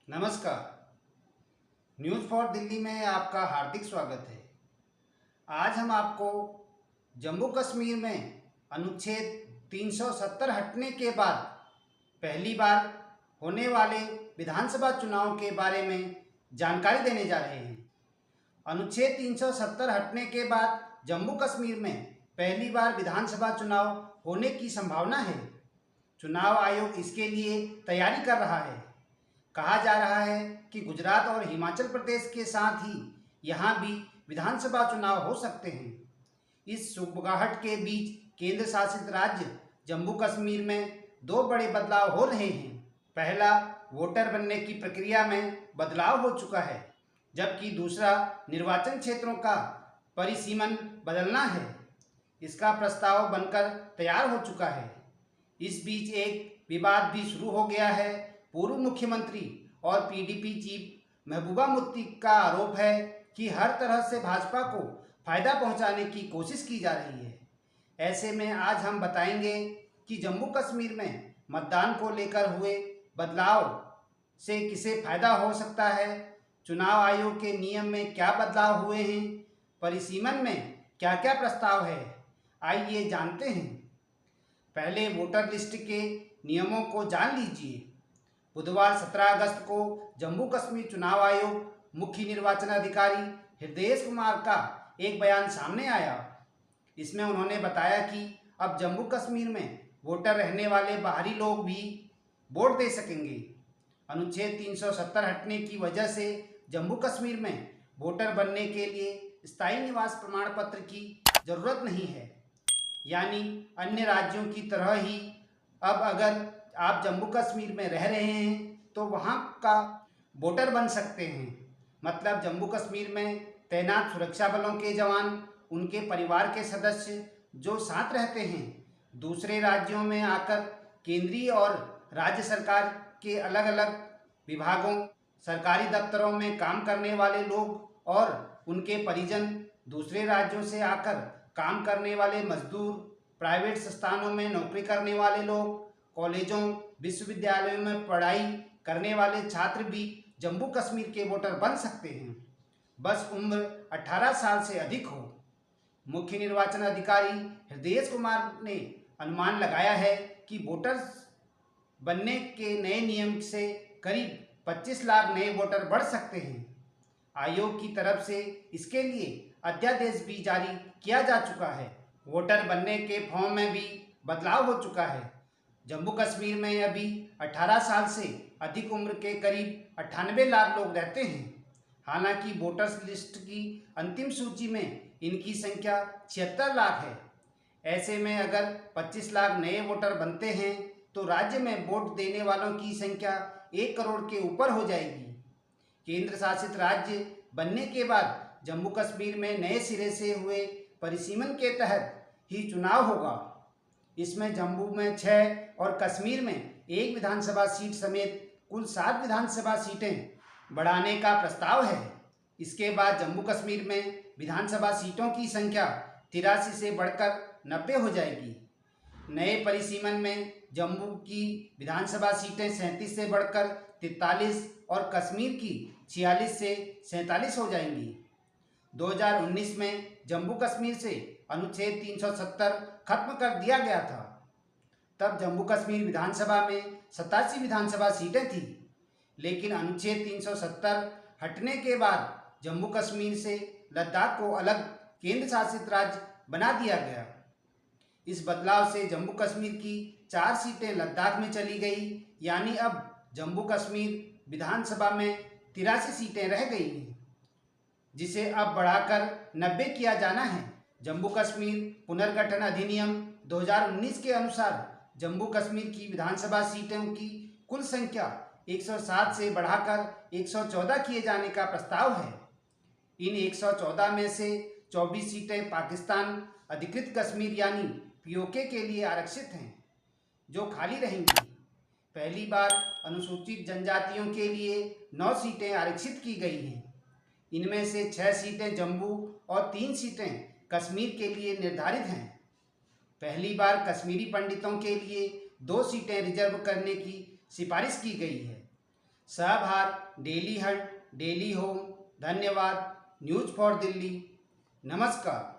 नमस्कार। News for Delhi में आपका हार्दिक स्वागत है। आज हम आपको जम्मू कश्मीर में अनुच्छेद 370 हटने के बाद पहली बार होने वाले विधानसभा चुनाव के बारे में जानकारी देने जा रहे हैं। अनुच्छेद 370 हटने के बाद जम्मू कश्मीर में पहली बार विधानसभा चुनाव होने की संभावना है। चुनाव आयोग इसके लिए तैयारी कर रहा है। कहा जा रहा है कि गुजरात और हिमाचल प्रदेश के साथ ही यहाँ भी विधानसभा चुनाव हो सकते हैं। इस सुगबुगाहट के बीच केंद्र शासित राज्य जम्मू कश्मीर में दो बड़े बदलाव हो रहे हैं। पहला, वोटर बनने की प्रक्रिया में बदलाव हो चुका है, जबकि दूसरा, निर्वाचन क्षेत्रों का परिसीमन बदलना है। इसका प्रस्ताव बनकर तैयार हो चुका है। इस बीच एक विवाद भी शुरू हो गया है। पूर्व मुख्यमंत्री और पीडीपी चीफ महबूबा मुफ्ती का आरोप है कि हर तरह से भाजपा को फायदा पहुंचाने की कोशिश की जा रही है। ऐसे में आज हम बताएंगे कि जम्मू कश्मीर में मतदान को लेकर हुए बदलाव से किसे फायदा हो सकता है, चुनाव आयोग के नियम में क्या बदलाव हुए हैं, परिसीमन में क्या क्या प्रस्ताव है, आइए जानते हैं। पहले वोटर लिस्ट के नियमों को जान लीजिए। बुधवार 17 अगस्त को जम्मू कश्मीर चुनाव आयोग मुख्य निर्वाचन अधिकारी हृदयेश कुमार का एक बयान सामने आया। इसमें उन्होंने बताया कि अब जम्मू कश्मीर में वोटर रहने वाले बाहरी लोग भी वोट दे सकेंगे। अनुच्छेद 370 हटने की वजह से जम्मू कश्मीर में वोटर बनने के लिए स्थायी निवास प्रमाण पत्र की जरूरत नहीं है। यानी अन्य राज्यों की तरह ही अब अगर आप जम्मू कश्मीर में रह रहे हैं तो वहाँ का वोटर बन सकते हैं। मतलब जम्मू कश्मीर में तैनात सुरक्षा बलों के जवान, उनके परिवार के सदस्य जो साथ रहते हैं, दूसरे राज्यों में आकर केंद्रीय और राज्य सरकार के अलग अलग विभागों, सरकारी दफ्तरों में काम करने वाले लोग और उनके परिजन, दूसरे राज्यों से आकर काम करने वाले मजदूर, प्राइवेट संस्थानों में नौकरी करने वाले लोग, कॉलेजों, विश्वविद्यालयों में पढ़ाई करने वाले छात्र भी जम्मू कश्मीर के वोटर बन सकते हैं, बस उम्र 18 साल से अधिक हो। मुख्य निर्वाचन अधिकारी हृदयेश कुमार ने अनुमान लगाया है कि वोटर्स बनने के नए नियम से करीब 25 लाख नए वोटर बढ़ सकते हैं। आयोग की तरफ से इसके लिए अध्यादेश भी जारी किया जा चुका है। वोटर बनने के फॉर्म में भी बदलाव हो चुका है। जम्मू कश्मीर में अभी 18 साल से अधिक उम्र के करीब 98 लाख लोग रहते हैं। हालांकि वोटर्स लिस्ट की अंतिम सूची में इनकी संख्या 76 लाख है। ऐसे में अगर 25 लाख नए वोटर बनते हैं तो राज्य में वोट देने वालों की संख्या 1 करोड़ के ऊपर हो जाएगी। केंद्र शासित राज्य बनने के बाद जम्मू कश्मीर में नए सिरे से हुए परिसीमन के तहत ही चुनाव होगा। इसमें जम्मू में 6 और कश्मीर में 1 विधानसभा सीट समेत कुल 7 विधानसभा सीटें बढ़ाने का प्रस्ताव है। इसके बाद जम्मू कश्मीर में विधानसभा सीटों की संख्या 83 से बढ़कर 90 हो जाएगी। नए परिसीमन में जम्मू की विधानसभा सीटें 37 से बढ़कर 43 और कश्मीर की 46 से 47 हो जाएंगी। 2019 में जम्मू कश्मीर से अनुच्छेद 370 खत्म कर दिया गया था। तब जम्मू कश्मीर विधानसभा में 87 विधानसभा सीटें थी, लेकिन अनुच्छेद 370 हटने के बाद जम्मू कश्मीर से लद्दाख को अलग केंद्र शासित राज्य बना दिया गया। इस बदलाव से जम्मू कश्मीर की 4 सीटें लद्दाख में चली गई, यानी अब जम्मू कश्मीर विधानसभा में 83 सीटें रह गई हैं, जिसे अब बढ़ाकर 90 किया जाना है। जम्मू कश्मीर पुनर्गठन अधिनियम 2019 के अनुसार जम्मू कश्मीर की विधानसभा सीटों की कुल संख्या 107 से बढ़ाकर 114 किए जाने का प्रस्ताव है। इन 114 में से 24 सीटें पाकिस्तान अधिकृत कश्मीर यानी पीओके के लिए आरक्षित हैं, जो खाली रहेंगी। पहली बार अनुसूचित जनजातियों के लिए 9 सीटें आरक्षित की गई हैं। इनमें से 6 सीटें जम्मू और 3 सीटें कश्मीर के लिए निर्धारित हैं। पहली बार कश्मीरी पंडितों के लिए 2 सीटें रिजर्व करने की सिफारिश की गई है। सहभार, डेली हंट, डेली होम। धन्यवाद। News for Delhi. नमस्कार।